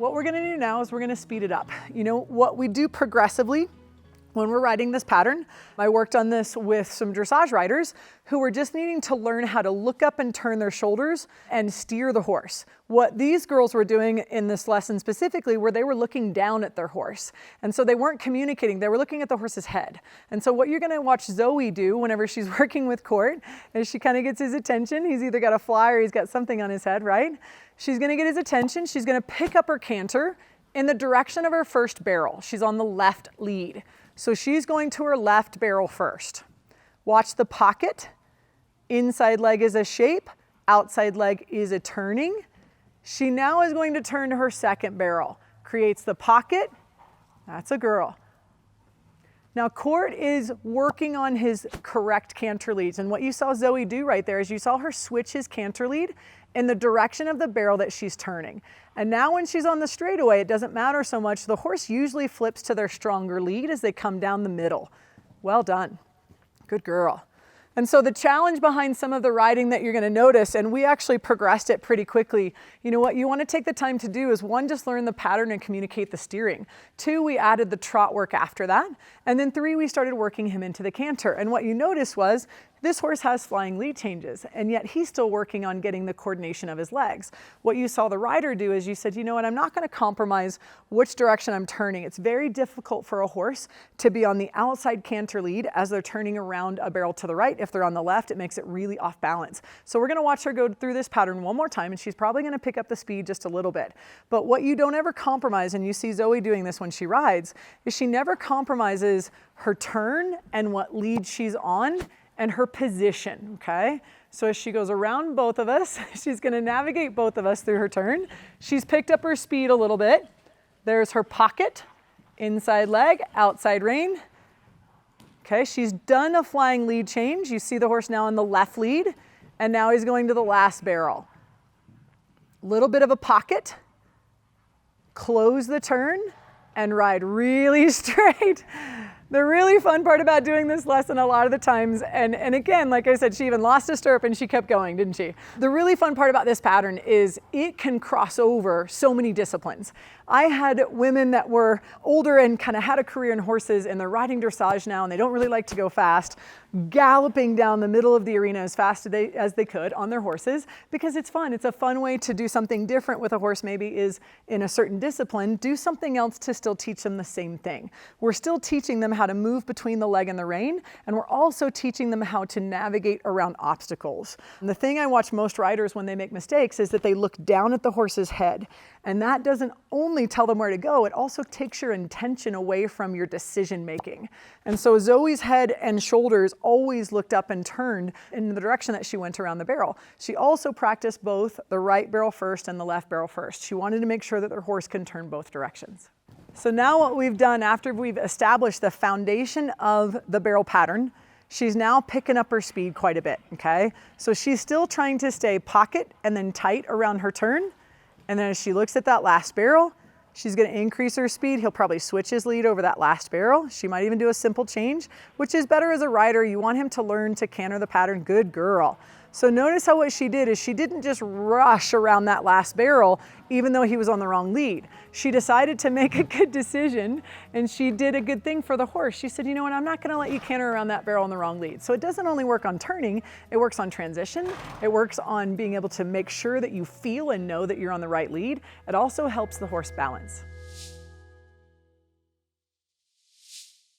What we're gonna do now is we're gonna speed it up. You know, what we do progressively when we're riding this pattern, I worked on this with some dressage riders who were just needing to learn how to look up and turn their shoulders and steer the horse. What these girls were doing in this lesson specifically were they were looking down at their horse. And so they weren't communicating, they were looking at the horse's head. And so what you're gonna watch Zoe do whenever she's working with Court is she kind of gets his attention. He's either got a fly or he's got something on his head, right? She's gonna get his attention. She's gonna pick up her canter in the direction of her first barrel. She's on the left lead. So she's going to her left barrel first. Watch the pocket. Inside leg is a shape, outside leg is a turning. She now is going to turn to her second barrel. Creates the pocket, that's a girl. Now Court is working on his correct canter leads, and what you saw Zoe do right there is you saw her switch his canter lead in the direction of the barrel that she's turning. And now when she's on the straightaway, it doesn't matter so much. The horse usually flips to their stronger lead as they come down the middle. Well done, good girl. And so the challenge behind some of the riding that you're gonna notice, and we actually progressed it pretty quickly, you know what you wanna take the time to do is one, just learn the pattern and communicate the steering. Two, we added the trot work after that. And then three, we started working him into the canter. And what you noticed was this horse has flying lead changes, and yet he's still working on getting the coordination of his legs. What you saw the rider do is you said, you know what, I'm not gonna compromise which direction I'm turning. It's very difficult for a horse to be on the outside canter lead as they're turning around a barrel to the right. If they're on the left, it makes it really off balance. So we're gonna watch her go through this pattern one more time, and she's probably gonna pick up the speed just a little bit. But what you don't ever compromise, and you see Zoe doing this when she rides, is she never compromises her turn and what lead she's on and her position, okay? So as she goes around both of us, she's gonna navigate both of us through her turn. She's picked up her speed a little bit. There's her pocket, inside leg, outside rein. Okay, she's done a flying lead change. You see the horse now on the left lead, and now he's going to the last barrel. Little bit of a pocket, close the turn, and ride really straight. The really fun part about doing this lesson a lot of the times, and again, like I said, she even lost a stirrup and she kept going, didn't she? The really fun part about this pattern is it can cross over so many disciplines. I had women that were older and kind of had a career in horses and they're riding dressage now and they don't really like to go fast, galloping down the middle of the arena as fast as they could on their horses because it's fun. It's a fun way to do something different with a horse, maybe is in a certain discipline, do something else to still teach them the same thing. We're still teaching them how to move between the leg and the rein, and we're also teaching them how to navigate around obstacles. And the thing I watch most riders when they make mistakes is that they look down at the horse's head, and that doesn't only tell them where to go, it also takes your intention away from your decision making. And so Zoe's head and shoulders always looked up and turned in the direction that she went around the barrel. She also practiced both the right barrel first and the left barrel first. She wanted to make sure that her horse can turn both directions. So now what we've done after we've established the foundation of the barrel pattern, she's now picking up her speed quite a bit, okay? So she's still trying to stay pocket and then tight around her turn. And then as she looks at that last barrel, she's gonna increase her speed. He'll probably switch his lead over that last barrel. She might even do a simple change, which is better as a rider. You want him to learn to canter the pattern. Good girl. So notice how what she did is she didn't just rush around that last barrel, even though he was on the wrong lead. She decided to make a good decision and she did a good thing for the horse. She said, you know what, I'm not gonna let you canter around that barrel on the wrong lead. So it doesn't only work on turning, it works on transition. It works on being able to make sure that you feel and know that you're on the right lead. It also helps the horse balance.